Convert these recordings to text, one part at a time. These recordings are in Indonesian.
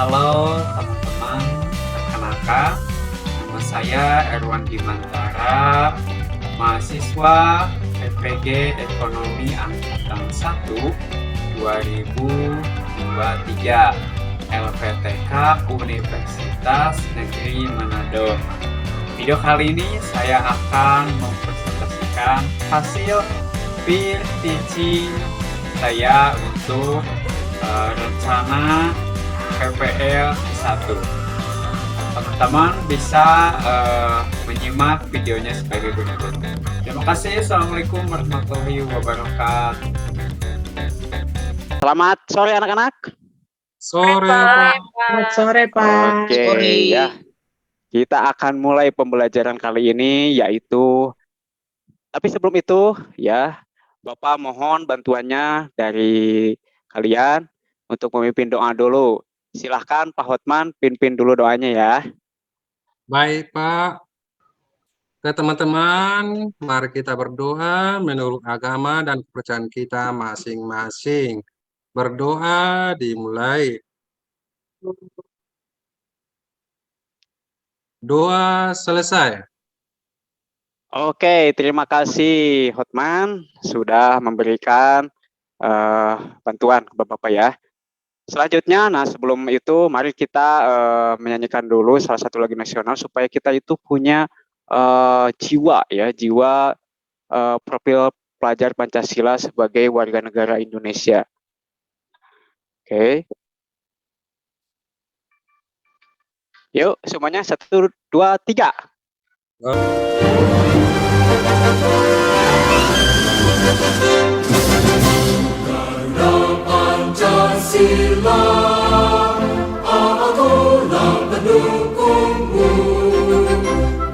Halo teman-teman, perkenalkan, nama saya Erwan Dimantara, mahasiswa PPG Ekonomi Angkatan 1 2023 LPTK Universitas Negeri Manado. Video kali ini saya akan mempresentasikan hasil peer teaching saya untuk rencana PPL 1. Teman-teman bisa menyimak videonya sebagai berikut. Terima kasih. Assalamualaikum warahmatullahi wabarakatuh. Selamat sore anak-anak. Sore, Selamat sore, Pak. Oke, ya. Kita akan mulai pembelajaran kali ini yaitu, tapi sebelum itu ya, Bapak mohon bantuannya dari kalian untuk memimpin doa dulu. Silahkan Pak Hotman pimpin dulu doanya ya. Baik Pak. Oke teman-teman, mari kita berdoa menurut agama dan kepercayaan kita masing-masing. Berdoa dimulai. Doa selesai. Oke, terima kasih Hotman sudah memberikan bantuan ke Bapak ya. Selanjutnya, nah sebelum itu mari kita menyanyikan dulu salah satu lagu nasional supaya kita itu punya jiwa ya, jiwa profil pelajar Pancasila sebagai warga negara Indonesia. Oke. Yuk semuanya 1, 2, 3. Pancasila, akulah pendukungmu,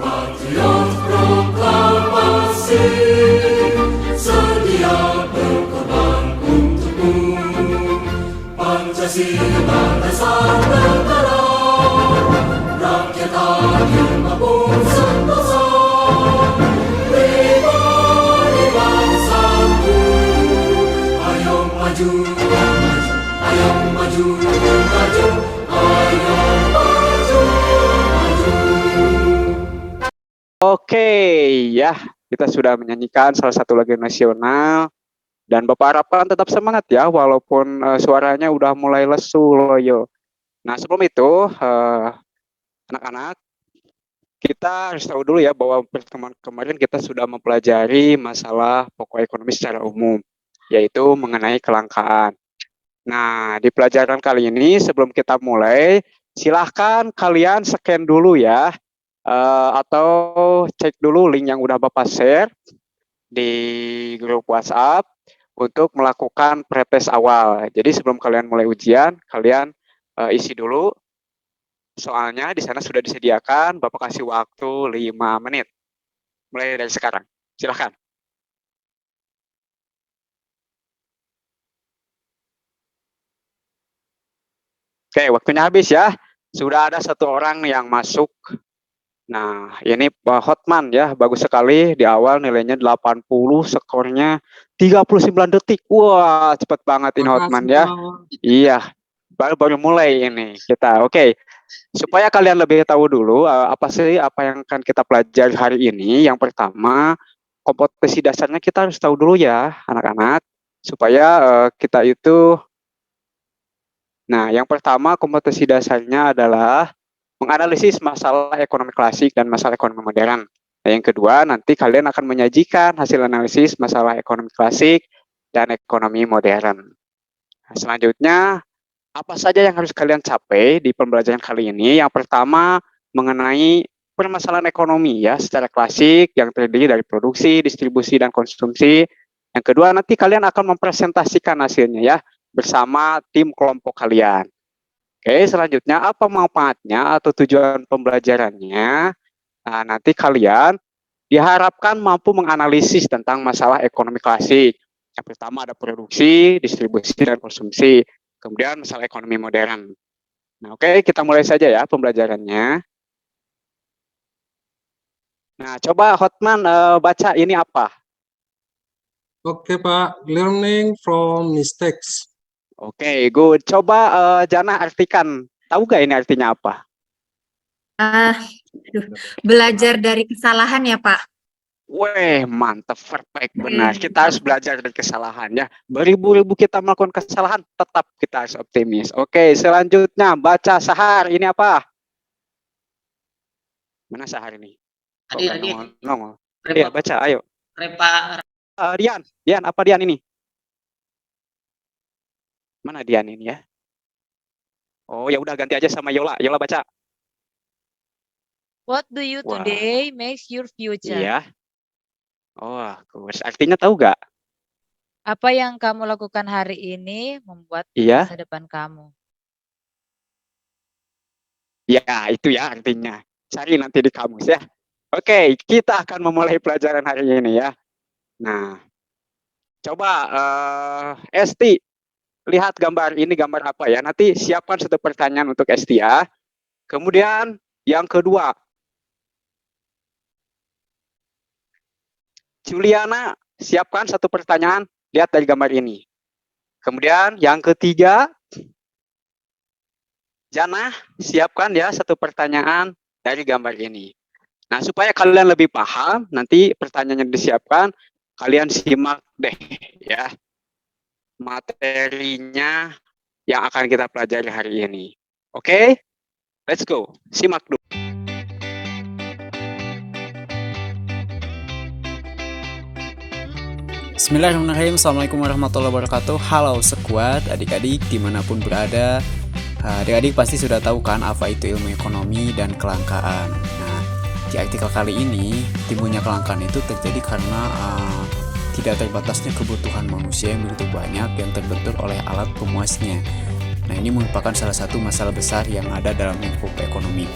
patriot proklamasi, sedia berkorban untukmu. Pancasila dasar negara, rakyat adil maupun sentosa, pribadi bangsaku, ayo maju. Ayo maju, maju, ayo maju, maju. Oke, ya kita sudah menyanyikan salah satu lagu nasional dan Bapak harapkan tetap semangat ya walaupun suaranya udah mulai lesu loyo. Nah sebelum itu anak-anak kita harus tahu dulu ya bahwa pertemuan kemarin kita sudah mempelajari masalah pokok ekonomi secara umum, yaitu mengenai kelangkaan. Nah, di pelajaran kali ini sebelum kita mulai, silahkan kalian scan dulu ya, atau cek dulu link yang udah Bapak share di grup WhatsApp untuk melakukan pretest awal. Jadi sebelum kalian mulai ujian, kalian isi dulu. Soalnya di sana sudah disediakan, Bapak kasih waktu 5 menit. Mulai dari sekarang. Silahkan. Oke, waktunya habis ya. Sudah ada satu orang yang masuk. Nah, ini Pak Hotman ya, bagus sekali. Di awal nilainya 80, skornya 39 detik. Wah, cepat banget ini Hotman ya. Iya, baru mulai ini kita. Oke, supaya kalian lebih tahu dulu apa sih apa yang akan kita pelajari hari ini. Yang pertama, kompetensi dasarnya kita harus tahu dulu ya, anak-anak. Supaya kita itu. Nah, yang pertama kompetensi dasarnya adalah menganalisis masalah ekonomi klasik dan masalah ekonomi modern. Nah, yang kedua, nanti kalian akan menyajikan hasil analisis masalah ekonomi klasik dan ekonomi modern. Nah, selanjutnya, apa saja yang harus kalian capai di pembelajaran kali ini? Yang pertama, mengenai permasalahan ekonomi ya, secara klasik yang terdiri dari produksi, distribusi, dan konsumsi. Yang kedua, nanti kalian akan mempresentasikan hasilnya ya, bersama tim kelompok kalian. Oke, selanjutnya apa manfaatnya atau tujuan pembelajarannya? Nah, nanti kalian diharapkan mampu menganalisis tentang masalah ekonomi klasik. Yang pertama ada produksi, distribusi, dan konsumsi. Kemudian masalah ekonomi modern. Nah, oke, kita mulai saja ya pembelajarannya. Nah, coba Hotman baca ini apa? Oke Pak, learning from mistakes. Oke, good. Coba Jana artikan Tahu gak ini artinya apa? Belajar dari kesalahan ya, Pak. Weh, mantap, perfect, benar. Kita harus belajar dari kesalahan ya. Beribu-ribu kita melakukan kesalahan, tetap kita harus optimis. Oke, selanjutnya baca Sahar. Ini apa? Mana Sahar ini? Kok Adik, nggak adik. nongol? Iya, baca, ayo. Repa, Dian, apa Dian ini? Mana Dian ini ya? Oh, ya udah ganti aja sama Yola. Yola baca. What do you Wah. today makes your future? Iya. Oh, bagus. Artinya tahu gak? Apa yang kamu lakukan hari ini membuat Iya. masa depan kamu? Ya, itu ya artinya. Cari nanti di kamus ya. Oke, kita akan memulai pelajaran hari ini ya. Nah, coba Esti, lihat gambar ini, gambar apa ya. Nanti siapkan satu pertanyaan untuk Esti ya. Kemudian yang kedua, Juliana, siapkan satu pertanyaan, lihat dari gambar ini. Kemudian yang ketiga, Jana, siapkan ya satu pertanyaan dari gambar ini. Nah, supaya kalian lebih paham, nanti pertanyaannya disiapkan, kalian simak deh ya materinya yang akan kita pelajari hari ini. Oke? Let's go. Simak dulu. Bismillahirrahmanirrahim. Assalamualaikum warahmatullahi wabarakatuh. Halo sekuat, adik-adik dimanapun berada. Adik-adik pasti sudah tahu kan apa itu ilmu ekonomi dan kelangkaan. Nah, di artikel kali ini timbulnya kelangkaan itu terjadi karena tidak terbatasnya kebutuhan manusia yang begitu banyak yang terbentur oleh alat pemuasnya. Nah, ini merupakan salah satu masalah besar yang ada dalam lingkup ekonomi.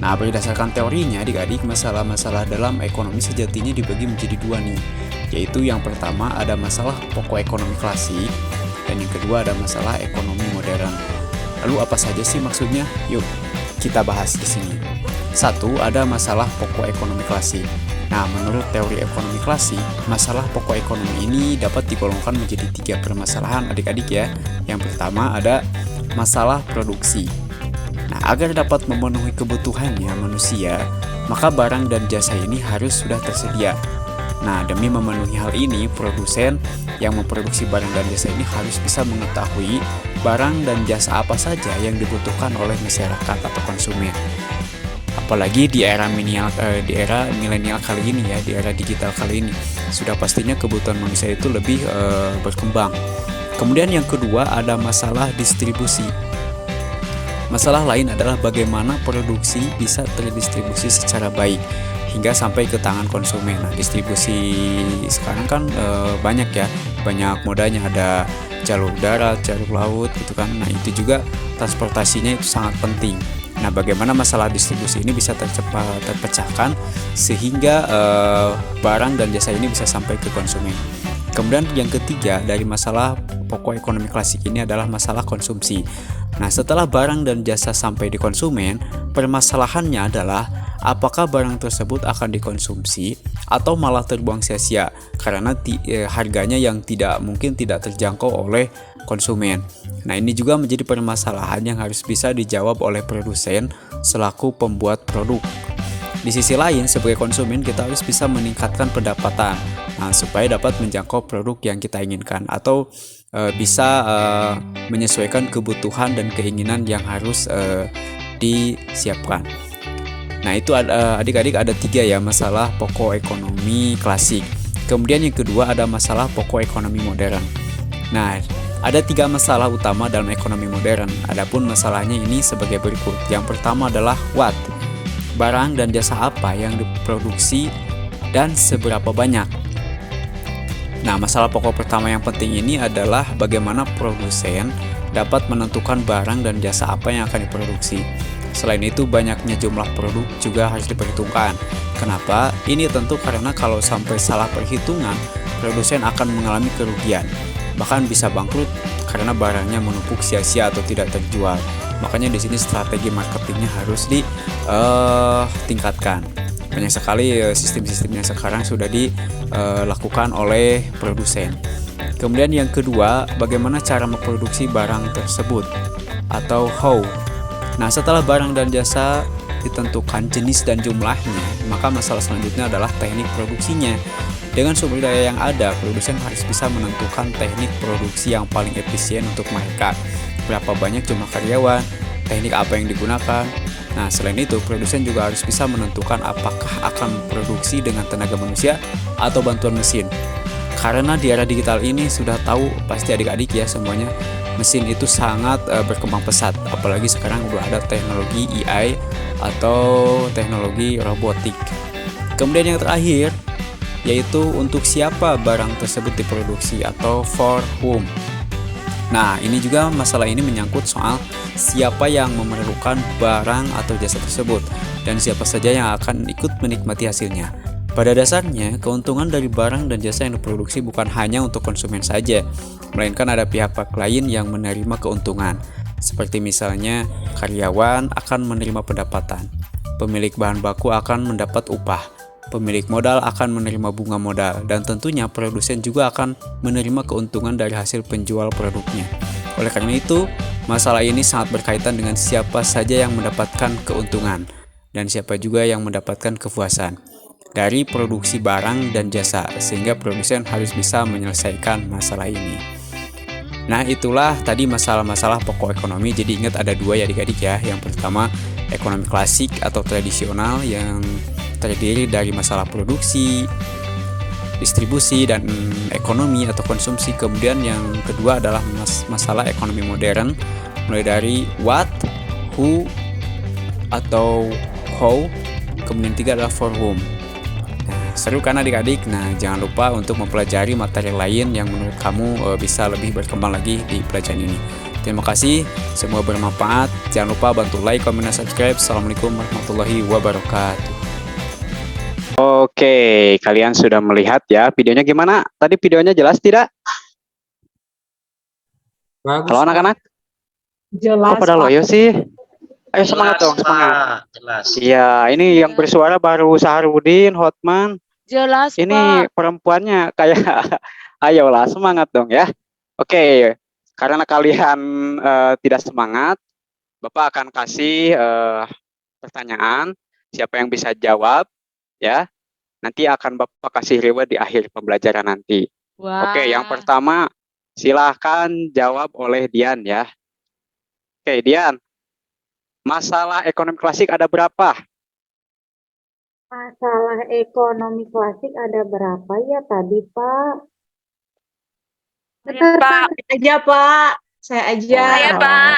Nah, berdasarkan teorinya, adik-adik, masalah-masalah dalam ekonomi sejatinya dibagi menjadi dua nih, yaitu yang pertama ada masalah pokok ekonomi klasik, dan yang kedua ada masalah ekonomi modern. Lalu apa saja sih maksudnya? Yuk, kita bahas di sini. Satu, ada masalah pokok ekonomi klasik. Nah, menurut teori ekonomi klasik, masalah pokok ekonomi ini dapat digolongkan menjadi 3 permasalahan adik-adik ya. Yang pertama ada masalah produksi. Nah, agar dapat memenuhi kebutuhannya manusia, maka barang dan jasa ini harus sudah tersedia. Nah, demi memenuhi hal ini, produsen yang memproduksi barang dan jasa ini harus bisa mengetahui barang dan jasa apa saja yang dibutuhkan oleh masyarakat atau konsumen. Apalagi di era milenial kali ini ya, di era digital kali ini, sudah pastinya kebutuhan manusia itu lebih berkembang. Kemudian yang kedua ada masalah distribusi. Masalah lain adalah bagaimana produksi bisa terdistribusi secara baik hingga sampai ke tangan konsumen. Nah, distribusi sekarang kan banyak ya, banyak modanya, ada jalur darat, jalur laut gitu kan. Nah, itu juga transportasinya itu sangat penting. Nah, bagaimana masalah distribusi ini bisa terpecahkan sehingga barang dan jasa ini bisa sampai ke konsumen. Kemudian yang ketiga dari masalah pokok ekonomi klasik ini adalah masalah konsumsi. Nah, setelah barang dan jasa sampai di konsumen, permasalahannya adalah apakah barang tersebut akan dikonsumsi atau malah terbuang sia-sia karena harganya yang mungkin tidak terjangkau oleh konsumen. Nah, ini juga menjadi permasalahan yang harus bisa dijawab oleh produsen selaku pembuat produk. Di sisi lain, sebagai konsumen kita harus bisa meningkatkan pendapatan, supaya dapat menjangkau produk yang kita inginkan atau bisa menyesuaikan kebutuhan dan keinginan yang harus disiapkan. Nah, itu adik-adik ada 3 ya masalah pokok ekonomi klasik. Kemudian yang kedua ada masalah pokok ekonomi modern. Nah, ada 3 masalah utama dalam ekonomi modern. Adapun masalahnya ini sebagai berikut. Yang pertama adalah what? Barang dan jasa apa yang diproduksi dan seberapa banyak. Nah, masalah pokok pertama yang penting ini adalah bagaimana produsen dapat menentukan barang dan jasa apa yang akan diproduksi. Selain itu, banyaknya jumlah produk juga harus diperhitungkan. Kenapa? Ini tentu karena kalau sampai salah perhitungan, produsen akan mengalami kerugian. Bahkan bisa bangkrut karena barangnya menumpuk sia-sia atau tidak terjual. Makanya di sini strategi marketingnya harus ditingkatkan. Banyak sekali sistem-sistemnya sekarang sudah dilakukan oleh produsen. Kemudian yang kedua, bagaimana cara memproduksi barang tersebut atau how. Nah, setelah barang dan jasa ditentukan jenis dan jumlahnya, maka masalah selanjutnya adalah teknik produksinya. Dengan sumber daya yang ada, produsen harus bisa menentukan teknik produksi yang paling efisien untuk mereka. Berapa banyak jumlah karyawan, teknik apa yang digunakan. Nah, selain itu, produsen juga harus bisa menentukan apakah akan memproduksi dengan tenaga manusia atau bantuan mesin. Karena di era digital ini sudah tahu pasti adik-adik ya semuanya, mesin itu sangat berkembang pesat. Apalagi sekarang udah ada teknologi AI atau teknologi robotik. Kemudian yang terakhir, yaitu untuk siapa barang tersebut diproduksi atau for whom. Nah, ini juga masalah ini menyangkut soal siapa yang memerlukan barang atau jasa tersebut dan siapa saja yang akan ikut menikmati hasilnya. Pada dasarnya, keuntungan dari barang dan jasa yang diproduksi bukan hanya untuk konsumen saja, melainkan ada pihak-pihak lain yang menerima keuntungan. Seperti misalnya, karyawan akan menerima pendapatan, pemilik bahan baku akan mendapat upah, pemilik modal akan menerima bunga modal, dan tentunya produsen juga akan menerima keuntungan dari hasil penjual produknya. Oleh karena itu, masalah ini sangat berkaitan dengan siapa saja yang mendapatkan keuntungan dan siapa juga yang mendapatkan kepuasan dari produksi barang dan jasa, sehingga produsen harus bisa menyelesaikan masalah ini. Nah, itulah tadi masalah-masalah pokok ekonomi. Jadi ingat ada dua ya adik-adik ya. Yang pertama, ekonomi klasik atau tradisional yang terdiri dari masalah produksi, distribusi, dan ekonomi atau konsumsi. Kemudian yang kedua adalah masalah ekonomi modern, mulai dari what, who, atau how. Kemudian tiga adalah for whom. Nah, seru kan adik-adik? Nah, jangan lupa untuk mempelajari materi lain yang menurut kamu bisa lebih berkembang lagi di pelajaran ini. Terima kasih, semoga bermanfaat. Jangan lupa bantu like, comment, dan subscribe. Assalamualaikum warahmatullahi wabarakatuh. Oke, kalian sudah melihat ya videonya gimana? Tadi videonya jelas tidak? Bagus. Halo anak-anak? Jelas, Kok pada Pak. loyo sih? Ayo semangat dong, semangat. Jelas. Iya, ini yang bersuara baru Saharudin, Hotman. Jelas, Ini Pak. perempuannya kayak ayolah semangat dong ya. Oke, karena kalian tidak semangat, Bapak akan kasih pertanyaan. Siapa yang bisa jawab ya? Nanti akan Bapak kasih reward di akhir pembelajaran nanti. Wah. Oke, yang pertama silahkan jawab oleh Dian ya. Oke, Dian. Masalah ekonomi klasik ada berapa? Masalah ekonomi klasik ada berapa ya tadi, Pak? Pak. Aja, Pak. Saya aja.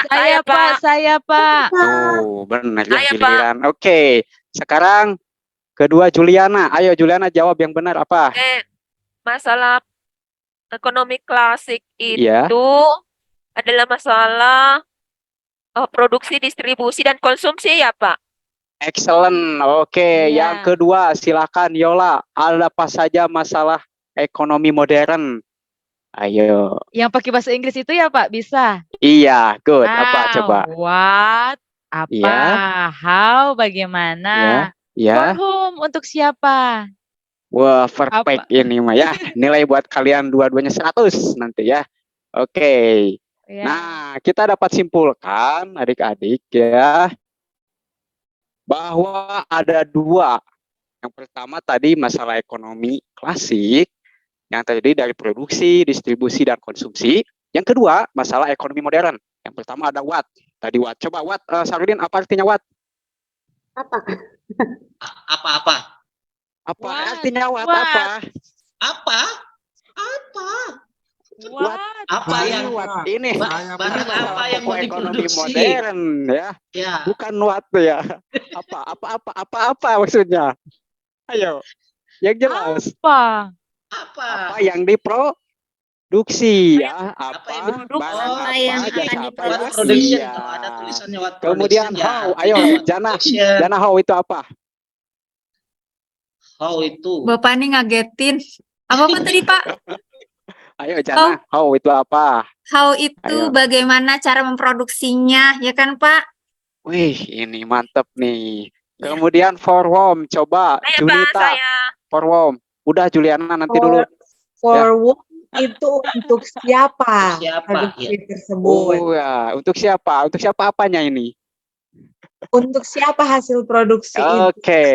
Saya, Pak. Saya, Pak. Tuh, benar ya Ayo, Pak. giliran. Oke, sekarang kedua Juliana. Ayo Juliana jawab yang benar apa? Masalah ekonomi klasik Iya. itu adalah masalah produksi, distribusi, dan konsumsi ya, Pak. Excellent. Oke, Iya. yang kedua silakan Yola. Ada apa saja masalah ekonomi modern? Ayo. Yang pakai bahasa Inggris itu ya, Pak? Bisa? Iya, good. Apa coba? What? Apa? Iya. How? Bagaimana? Ya. For whom? Untuk siapa? Wah, perfect ini mah ya. Nilai buat kalian dua-duanya 100 nanti ya. Oke. Ya. Nah, kita dapat simpulkan adik-adik ya bahwa ada dua. Yang pertama tadi masalah ekonomi klasik yang terdiri dari produksi, distribusi, dan konsumsi. Yang kedua masalah ekonomi modern. Yang pertama ada what. Tadi what. Coba what, Sarudin, apa artinya what? Apa? Apa-apa? Apa What? artinya what? What? Apa? Apa? Apa? What? Apa yang What? Ini Saya barang punya apa yang mau pokok ekonomi diproduksi? modern ya. Ya, Bukan what ya. Apa maksudnya? Ayo. Yang jelas. Apa? apa? Apa yang diproduksi ya? Apa yang Apa? diproduksi? Barang Oh, apa? yang Jasa akan apa? What diproduksi. production? Iya. Kalau ada tulisannya what Kemudian production, how. ya. Ayo, What Jana. production. Jana how itu apa? How itu? Bapak nih ngagetin. Apa tadi, Pak? Ayo Jana, how itu apa? How itu Ayo. bagaimana cara memproduksinya, ya kan, Pak? Wih, ini mantep nih. Kemudian for whom, coba Saya, Pak, Julita. saya. For whom. Udah Juliana nanti dulu. For whom itu untuk siapa? Siapa, Produksi ya. tersebut. Oh ya, untuk siapa? Untuk siapa apanya ini? Untuk siapa hasil produksi itu? Oke,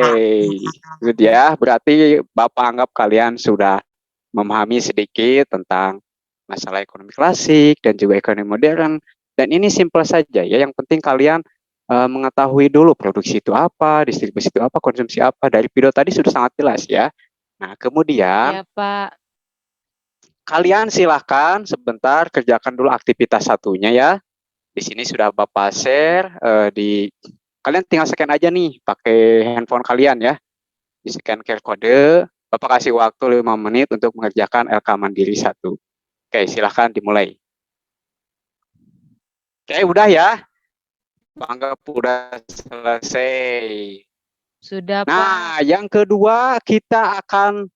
good ya. Berarti Bapak anggap kalian sudah memahami sedikit tentang masalah ekonomi klasik dan juga ekonomi modern. Dan ini simpel saja ya. Yang penting kalian mengetahui dulu produksi itu apa, distribusi itu apa, konsumsi apa. Dari video tadi sudah sangat jelas ya. Nah, kemudian Ya, Pak. kalian silahkan sebentar kerjakan dulu aktivitas satunya ya. Di sini sudah Bapak share kalian tinggal scan aja nih pakai handphone kalian ya. Di scan QR kode, Bapak kasih waktu 5 menit untuk mengerjakan LK Mandiri 1. Oke, silahkan dimulai. Oke, udah ya. Anggap udah selesai. Sudah, Pak. Nah, yang kedua kita akan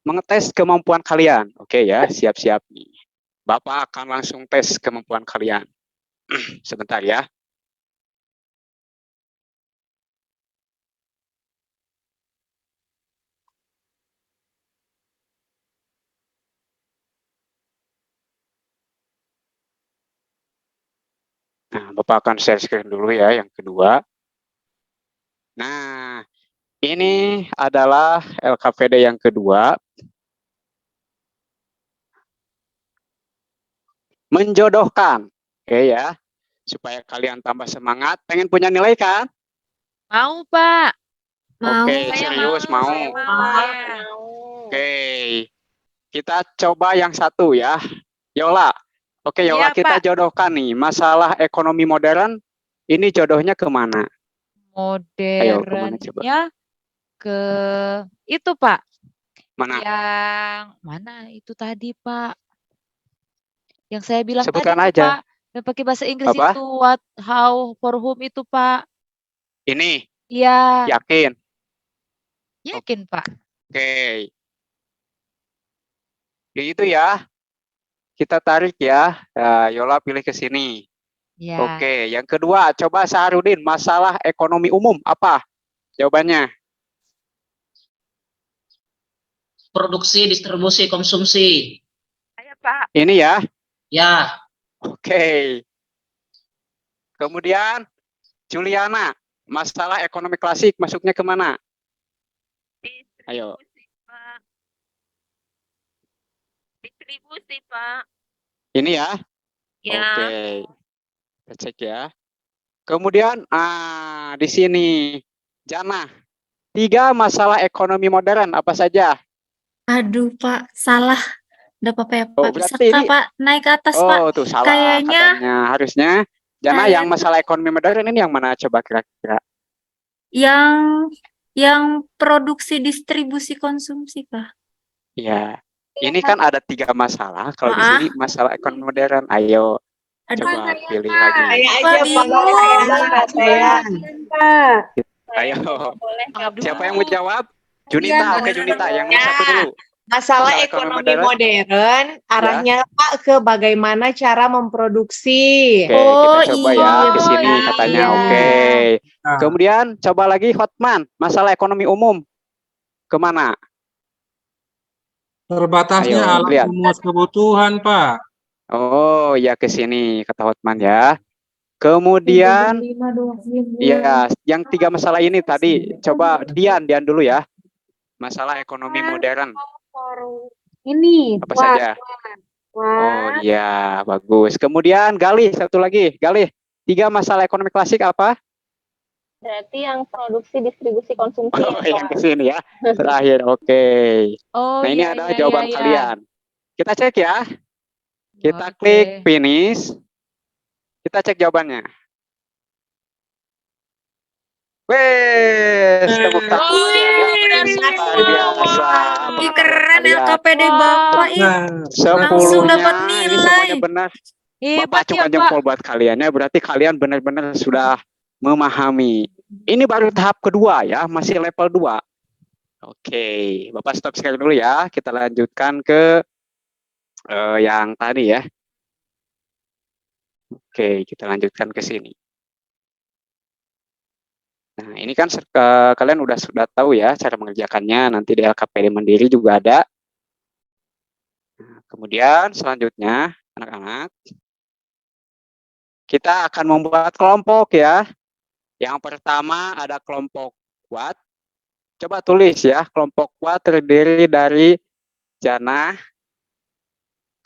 mengetes kemampuan kalian. Oke ya, siap-siap nih. Bapak akan langsung tes kemampuan kalian. Sebentar ya. Nah, Bapak akan share screen dulu ya yang kedua. Nah, ini adalah LKPD yang kedua. Menjodohkan. Oke ya. Supaya kalian tambah semangat. Pengen punya nilai kan? Mau, Pak. Mau. Oke, serius mau. Saya mau. Ya. Oke. Kita coba yang satu ya. Yola. Oke, Yola, Iya, kita Pak. jodohkan nih. Masalah ekonomi modern, ini jodohnya kemana? Ayo, kemana coba? Modernnya ke itu, Pak. Mana? Yang mana itu tadi, Pak? Yang saya bilang Sebutkan tadi itu, aja. Pak. Yang pakai bahasa Inggris Apa? itu what, how, for whom itu, Pak. Ini, Iya. yakin? Yakin, Pak. Oke. Itu ya. Kita tarik ya. Yola pilih ke sini. Ya. Oke, yang kedua, coba Saharudin, masalah ekonomi umum apa? Jawabannya. Produksi, distribusi, konsumsi. Ayo, Pak. Ini ya. Ya. Oke. Kemudian, Juliana, masalah ekonomi klasik masuknya kemana? Ayo. Distribusi, Pak. Distribusi, Pak. Ini ya. Ya. Oke. Kita cek ya. Kemudian, di sini, Jana, 3 masalah ekonomi modern apa saja? Aduh, Pak, salah. Udah Pak, Oh, bisa berarti ini, Pak naik ke atas, Pak? oh tuh salah Kayaknya katanya. Harusnya, Jana yang masalah ekonomi modern ini yang mana coba kira-kira? yang produksi distribusi konsumsi, Pak. Ya, ini kan ada 3 masalah. Kalau di sini masalah ekonomi modern. Ayo, Aduh, coba pilih lagi. Saya Pak, aja, Pak. bingung. Saya. Pak. Ayo, Aduh. siapa yang mau jawab? Junita, oke Junita, yang nomor 1 dulu. Masalah Masalah ekonomi ekonomi modern, arahnya Pak ke bagaimana cara memproduksi. Oke, Oh, kita coba ya ke sini iya. katanya. Iya. Oke. Nah, Kemudian coba lagi Hotman, masalah ekonomi umum. Kemana? terbatasnya Ayo, alat lihat. memuas kebutuhan, Pak. Oh, ya ke sini kata Hotman ya. Kemudian ya, yang 3 masalah ini tadi coba Dian dulu ya. Masalah ekonomi modern. Ini, Apa saja? Oh iya, bagus. Kemudian Galih, satu lagi. Galih, 3 masalah ekonomi klasik apa? Berarti yang produksi, distribusi, konsumsi. Oh, yang ke sini ya. Terakhir, oke. Oh, Nah, ini iya, adalah iya, jawaban iya, iya. kalian. Kita cek ya. Kita Oke. klik finish. Kita cek jawabannya. Wes, tepuk tangan. Oh, benar Luar biasa. Ih, keren Kalian. LKPD Bapak, ih. Nah, Langsung 10-nya dapat ini nilai. semuanya benar. Hebat Bapak ya, acungkan Pak. jempol buat kalian ya. Berarti kalian benar-benar sudah memahami. Ini baru tahap kedua ya, masih level 2. Oke, Bapak stop sekali dulu ya. Kita lanjutkan ke yang tadi ya. Oke, kita lanjutkan ke sini. Nah, ini kan kalian sudah tahu ya cara mengerjakannya. Nanti di LKPD Mandiri juga ada. Nah, kemudian selanjutnya, anak-anak, kita akan membuat kelompok ya. Yang pertama ada kelompok kuat. Coba tulis ya, kelompok kuat terdiri dari Jana,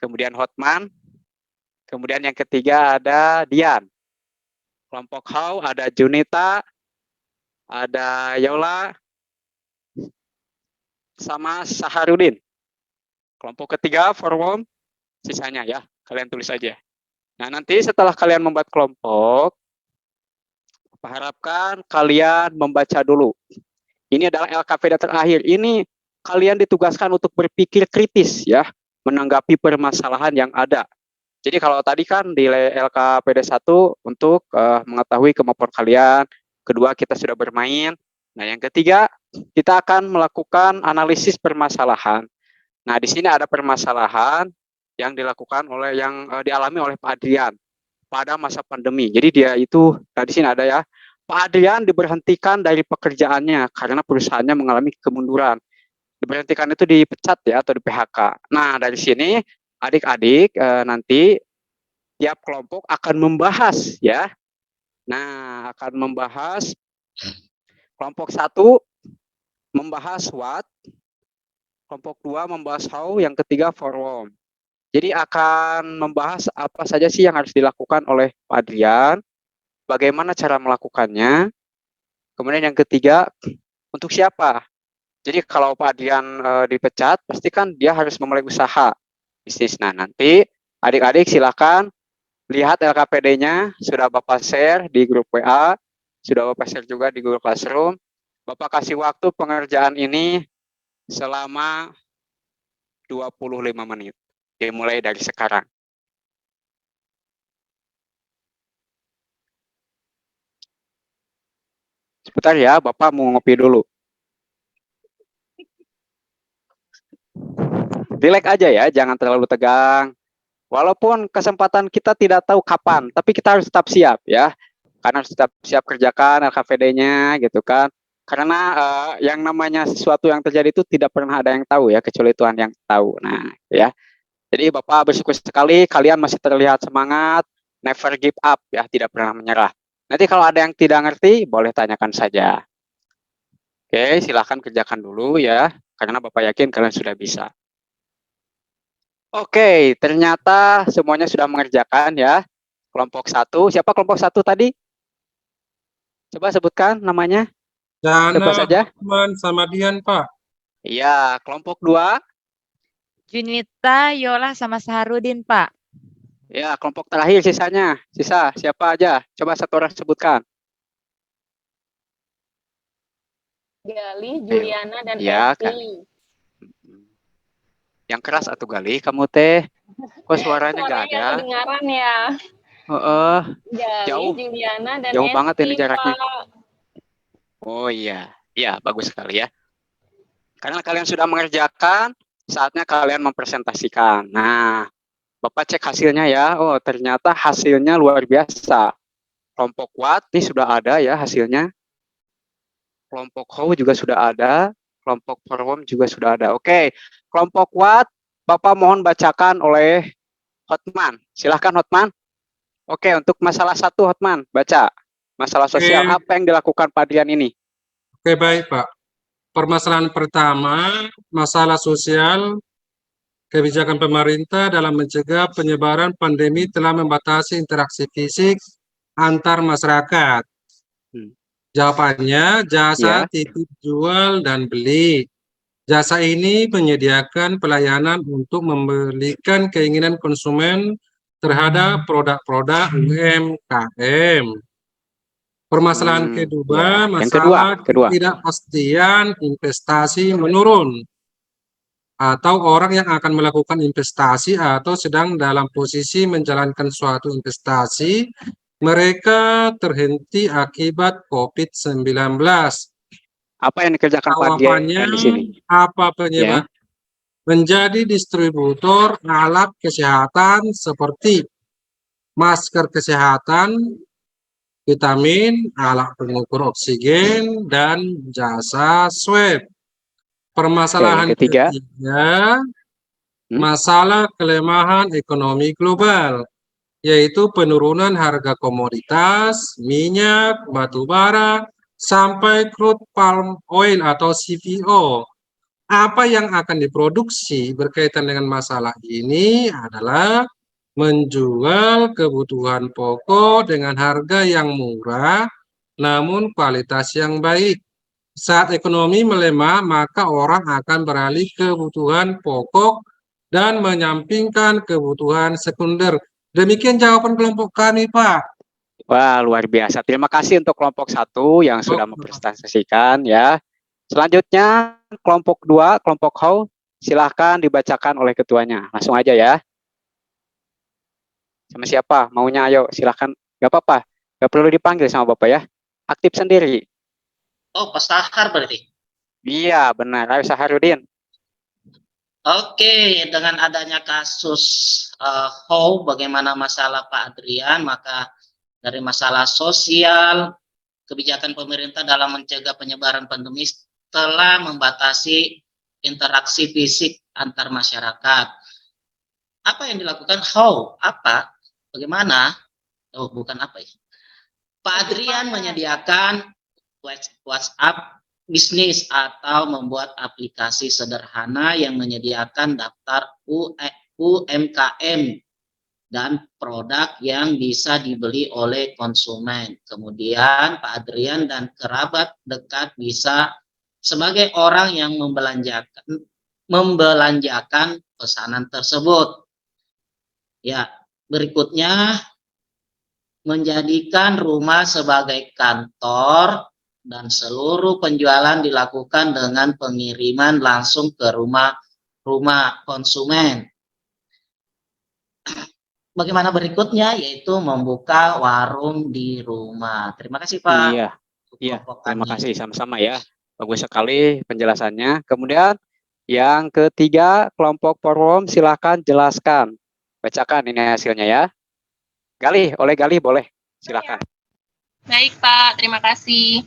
kemudian Hotman, kemudian yang ketiga ada Dian. Kelompok How ada Junita, ada Yola, sama Saharudin. Kelompok ketiga Forwom, sisanya ya, kalian tulis aja. Nah, nanti setelah kalian membuat kelompok, Bapak harapkan kalian membaca dulu. Ini adalah LKPD terakhir. Ini kalian ditugaskan untuk berpikir kritis ya, menanggapi permasalahan yang ada. Jadi kalau tadi kan di LKPD 1 untuk mengetahui kemampuan kalian, kedua kita sudah bermain. Nah, yang ketiga kita akan melakukan analisis permasalahan. Nah, di sini ada permasalahan yang dilakukan oleh dialami oleh Pak Adrian pada masa pandemi. Jadi dia itu, nah di sini ada ya, Pak Adrian diberhentikan dari pekerjaannya karena perusahaannya mengalami kemunduran. Diberhentikan itu dipecat ya atau di PHK. Nah, dari sini adik-adik nanti tiap kelompok akan membahas ya. Nah, akan membahas kelompok 1 membahas what, kelompok 2 membahas how, yang ketiga forward. Jadi akan membahas apa saja sih yang harus dilakukan oleh Pak Adrian, bagaimana cara melakukannya, kemudian yang ketiga untuk siapa. Jadi kalau Pak Adrian dipecat, pasti kan dia harus memulai usaha bisnis. Nah, nanti adik-adik silakan lihat LKPD-nya, sudah Bapak share di grup WA, sudah Bapak share juga di Google Classroom. Bapak kasih waktu pengerjaan ini selama 25 menit. Dimulai dari sekarang. Sebentar ya, Bapak mau ngopi dulu. Relax aja ya, jangan terlalu tegang. Walaupun kesempatan kita tidak tahu kapan, tapi kita harus tetap siap ya. Karena harus tetap siap kerjakan LKPD-nya gitu kan. Karena yang namanya sesuatu yang terjadi itu tidak pernah ada yang tahu ya, kecuali Tuhan yang tahu. Nah, ya. Jadi Bapak bersyukur sekali kalian masih terlihat semangat, never give up ya, tidak pernah menyerah. Nanti kalau ada yang tidak ngerti, boleh tanyakan saja. Oke, silahkan kerjakan dulu ya, karena Bapak yakin kalian sudah bisa. Oke, ternyata semuanya sudah mengerjakan ya. Kelompok 1, siapa kelompok 1 tadi? Coba sebutkan namanya. Jana, Siapa saja? Hotman, sama Dian, Pak. Iya, kelompok 2. Junita, Yola, sama Saharudin, Pak. Ya, kelompok terakhir sisanya. Sisa siapa aja? Coba satu orang sebutkan. Gali, Juliana, dan Ya, Evi. Yang keras atuh Gali, kamu teh. Kok suaranya nggak ada? Kedengaran ya. Gali, jauh. Juliana, dan Jauh banget ini jaraknya. Pak. Oh iya, iya bagus sekali ya. Karena kalian sudah mengerjakan, saatnya kalian mempresentasikan. Nah, Bapak cek hasilnya ya. Oh, ternyata hasilnya luar biasa. Kelompok What ini sudah ada ya hasilnya. Kelompok How juga sudah ada. Kelompok Forward juga sudah ada. Oke, kelompok What, Bapak mohon bacakan oleh Hotman. Silahkan Hotman. Oke, untuk masalah 1 Hotman, baca. Masalah sosial, apa yang dilakukan Pak Dian ini? Oke, baik, Pak. Permasalahan pertama, masalah sosial, kebijakan pemerintah dalam mencegah penyebaran pandemi telah membatasi interaksi fisik antar masyarakat. Jawabannya, jasa titip jual dan beli. Jasa ini menyediakan pelayanan untuk membelikan keinginan konsumen terhadap produk-produk UMKM. Permasalahan kedua, masalah ketidakpastian investasi menurun. Atau orang yang akan melakukan investasi atau sedang dalam posisi menjalankan suatu investasi, mereka terhenti akibat COVID-19. Apa yang dikerjakan Pak Dian di sini? Apa penyebab? Menjadi distributor alat kesehatan seperti masker kesehatan, vitamin, alat pengukur oksigen, dan jasa swab. Permasalahan ketiga, masalah kelemahan ekonomi global. yaitu penurunan harga komoditas, minyak, batu bara, sampai crude palm oil atau CPO. Apa yang akan diproduksi berkaitan dengan masalah ini adalah menjual kebutuhan pokok dengan harga yang murah, namun kualitas yang baik. Saat ekonomi melemah, maka orang akan beralih ke kebutuhan pokok dan menyampingkan kebutuhan sekunder. Demikian jawaban kelompok kami, Pak. Wah, luar biasa. Terima kasih untuk kelompok 1 yang sudah mempresentasikan ya. Selanjutnya kelompok 2, kelompok How, silahkan dibacakan oleh ketuanya. Langsung aja ya. Sama siapa? Maunya ayo, silahkan. Gak apa-apa, gak perlu dipanggil sama Bapak ya. Aktif sendiri. Oh, Pak Sahar berarti. Iya, benar. Ayo Saharudin. Oke, dengan adanya kasus How, bagaimana masalah Pak Adrian, maka dari masalah sosial, kebijakan pemerintah dalam mencegah penyebaran pandemi telah membatasi interaksi fisik antar masyarakat. Apa yang dilakukan How? Apa? Bagaimana? Oh, bukan apa ya. Pak Adrian menyediakan WhatsApp bisnis atau membuat aplikasi sederhana yang menyediakan daftar UMKM dan produk yang bisa dibeli oleh konsumen. Kemudian Pak Adrian dan kerabat dekat bisa sebagai orang yang membelanjakan pesanan tersebut. Ya, berikutnya menjadikan rumah sebagai kantor dan seluruh penjualan dilakukan dengan pengiriman langsung ke rumah konsumen. Bagaimana berikutnya, yaitu membuka warung di rumah. Terima kasih Pak. Iya, terima kasih sama-sama ya. Bagus sekali penjelasannya. Kemudian yang ketiga, kelompok Forum, silahkan jelaskan. Bacakan ini hasilnya ya. Oleh Galih boleh, silahkan. Baik Pak, terima kasih.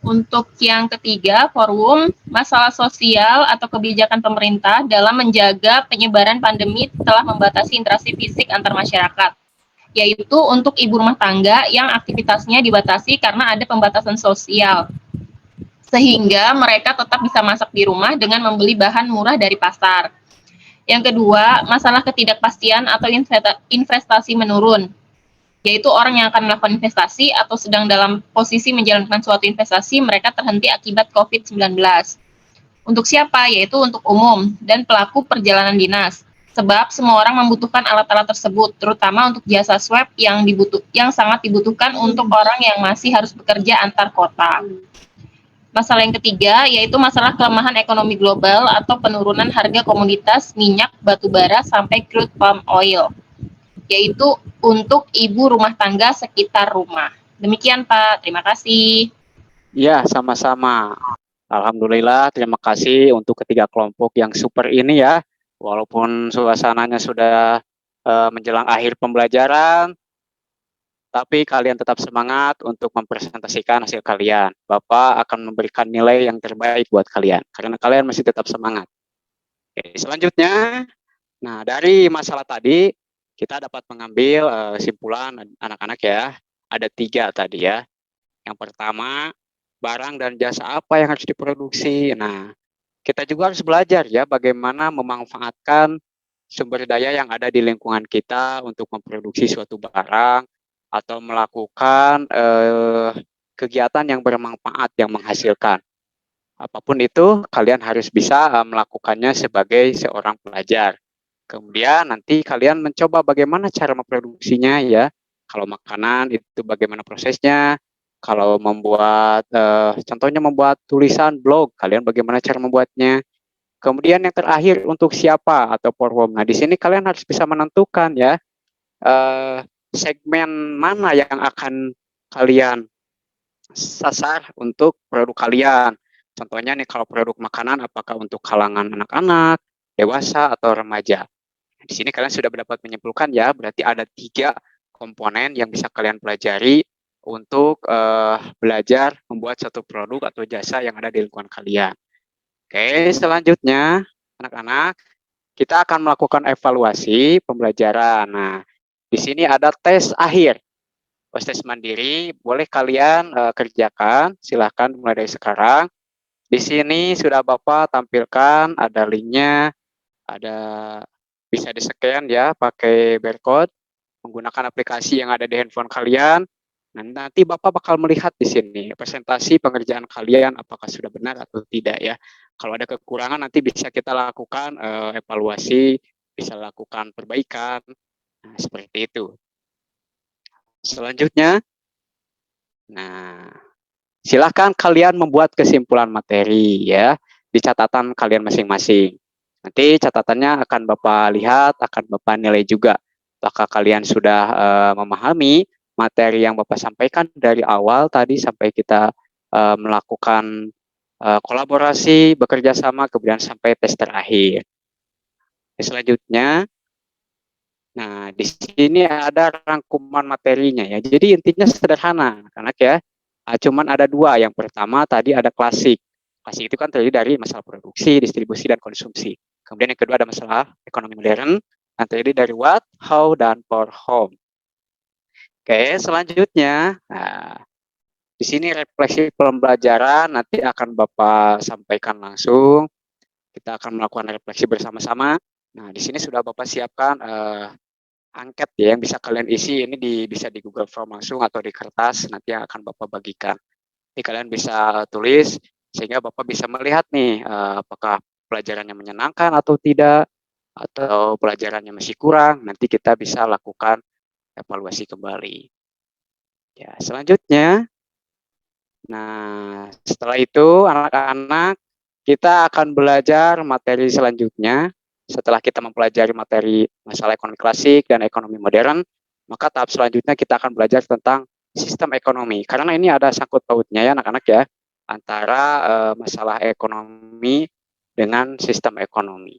Untuk yang ketiga, forum masalah sosial atau kebijakan pemerintah dalam menjaga penyebaran pandemi telah membatasi interaksi fisik antar masyarakat, yaitu untuk ibu rumah tangga yang aktivitasnya dibatasi karena ada pembatasan sosial, sehingga mereka tetap bisa masak di rumah dengan membeli bahan murah dari pasar. Yang kedua, masalah ketidakpastian atau investasi menurun, yaitu orang yang akan melakukan investasi atau sedang dalam posisi menjalankan suatu investasi, mereka terhenti akibat COVID-19. Untuk siapa? Yaitu untuk umum dan pelaku perjalanan dinas. Sebab semua orang membutuhkan alat-alat tersebut, terutama untuk jasa swab yang sangat dibutuhkan untuk orang yang masih harus bekerja antar kota. Masalah yang ketiga, yaitu masalah kelemahan ekonomi global atau penurunan harga komoditas minyak, batu bara, sampai crude palm oil, yaitu untuk ibu rumah tangga sekitar rumah. Demikian Pak, terima kasih. Ya, sama-sama. Alhamdulillah, terima kasih untuk ketiga kelompok yang super ini ya. Walaupun suasananya sudah menjelang akhir pembelajaran, tapi kalian tetap semangat untuk mempresentasikan hasil kalian. Bapak akan memberikan nilai yang terbaik buat kalian, karena kalian masih tetap semangat. Oke, selanjutnya, nah dari masalah tadi, kita dapat mengambil simpulan anak-anak ya. Ada 3 tadi ya. Yang pertama, barang dan jasa apa yang harus diproduksi. Nah, kita juga harus belajar ya bagaimana memanfaatkan sumber daya yang ada di lingkungan kita untuk memproduksi suatu barang atau melakukan kegiatan yang bermanfaat, yang menghasilkan. Apapun itu, kalian harus bisa melakukannya sebagai seorang pelajar. Kemudian nanti kalian mencoba bagaimana cara memproduksinya ya. Kalau makanan itu bagaimana prosesnya. Kalau membuat, contohnya membuat tulisan blog, kalian bagaimana cara membuatnya. Kemudian yang terakhir untuk siapa atau forum. Nah di sini kalian harus bisa menentukan ya segmen mana yang akan kalian sasar untuk produk kalian. Contohnya nih kalau produk makanan, apakah untuk kalangan anak-anak, dewasa atau remaja. Di sini kalian sudah dapat menyimpulkan ya, berarti ada 3 komponen yang bisa kalian pelajari untuk belajar membuat satu produk atau jasa yang ada di lingkungan kalian. Oke, selanjutnya anak-anak, kita akan melakukan evaluasi pembelajaran. Nah, di sini ada tes akhir. Tes mandiri boleh kalian kerjakan, silahkan mulai dari sekarang. Di sini sudah Bapak tampilkan, ada linknya, ada bisa di-scan ya pakai barcode menggunakan aplikasi yang ada di handphone kalian. Nah, nanti Bapak bakal melihat di sini presentasi pengerjaan kalian apakah sudah benar atau tidak ya. Kalau ada kekurangan nanti bisa kita lakukan evaluasi, bisa lakukan perbaikan. Nah, seperti itu. Selanjutnya, nah, silakan kalian membuat kesimpulan materi ya di catatan kalian masing-masing. Nanti catatannya akan Bapak lihat, akan Bapak nilai juga. Apakah kalian sudah memahami materi yang Bapak sampaikan dari awal tadi sampai kita melakukan kolaborasi, bekerja sama, kemudian sampai tes terakhir. Selanjutnya, nah di sini ada rangkuman materinya ya. Jadi intinya sederhana, anak-anak ya. Cuman ada dua. Yang pertama tadi ada klasik. Klasik itu kan terdiri dari masalah produksi, distribusi, dan konsumsi. Kemudian yang kedua ada masalah ekonomi modern, yang terdiri dari what, how, dan for whom. Oke, selanjutnya, nah, di sini refleksi pembelajaran nanti akan Bapak sampaikan langsung. Kita akan melakukan refleksi bersama-sama. Nah, di sini sudah Bapak siapkan angket ya yang bisa kalian isi. Ini bisa di Google Form langsung atau di kertas nanti yang akan Bapak bagikan. Jadi kalian bisa tulis sehingga Bapak bisa melihat nih apakah pelajarannya menyenangkan atau tidak, atau pelajarannya masih kurang. Nanti kita bisa lakukan evaluasi kembali. Ya, selanjutnya, nah setelah itu anak-anak kita akan belajar materi selanjutnya. Setelah kita mempelajari materi masalah ekonomi klasik dan ekonomi modern, maka tahap selanjutnya kita akan belajar tentang sistem ekonomi. Karena ini ada sangkut pautnya ya anak-anak ya, antara masalah ekonomi dengan sistem ekonomi.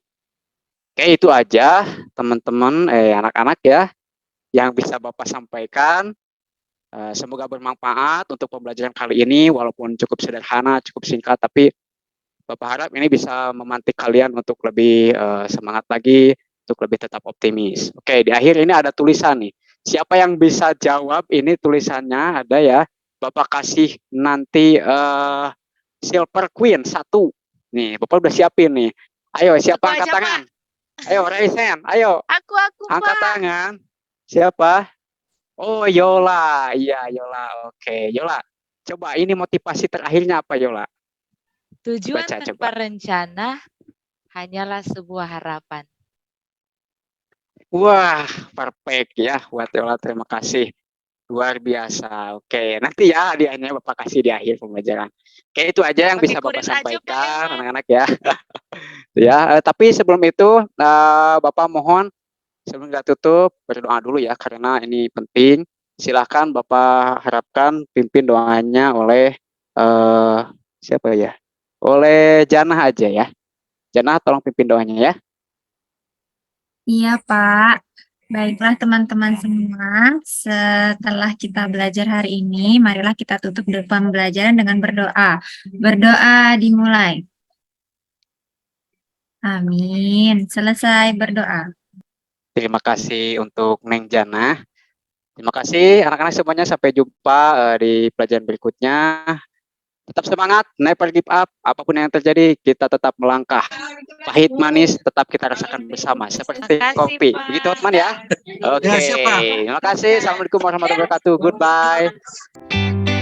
Oke, itu aja teman-teman, anak-anak ya, yang bisa Bapak sampaikan. Semoga bermanfaat untuk pembelajaran kali ini, walaupun cukup sederhana, cukup singkat, tapi Bapak harap ini bisa memantik kalian untuk lebih semangat lagi, untuk lebih tetap optimis. Oke, di akhir ini ada tulisan nih. Siapa yang bisa jawab ini tulisannya ada ya. Bapak kasih nanti Silver Queen 1. Nih, Bapak udah siapin nih. Ayo, siapa angkat tangan? Ayo, raise hand. Ayo. Aku, angkat Pak. tangan. Siapa? Oh, Yola. Iya, Yola. Oke, Yola. Coba ini motivasi terakhirnya apa, Yola? Tujuan Baca, tanpa rencana hanyalah sebuah harapan. Wah, perfect ya buat Yola. Terima kasih. Luar biasa. Oke, nanti ya hadiahnya Bapak kasih di akhir pembelajaran. Oke, itu aja yang bisa Bapak sampaikan, anak-anak ya. Ya, tapi sebelum itu Bapak mohon sebelum kita tutup berdoa dulu ya karena ini penting. Silahkan Bapak harapkan pimpin doanya oleh siapa ya? Oleh Janah aja ya. Janah tolong pimpin doanya ya. Iya, Pak. Baiklah teman-teman semua, setelah kita belajar hari ini, marilah kita tutup pembelajaran dengan berdoa. Berdoa dimulai. Amin. Selesai berdoa. Terima kasih untuk Neng Janah. Terima kasih anak-anak semuanya. Sampai jumpa di pelajaran berikutnya. Tetap semangat, never give up. Apapun yang terjadi, kita tetap melangkah. Pahit manis tetap kita rasakan bersama. Seperti kopi. Begitu teman ya. Oke. Terima kasih. Assalamualaikum warahmatullahi wabarakatuh. Goodbye.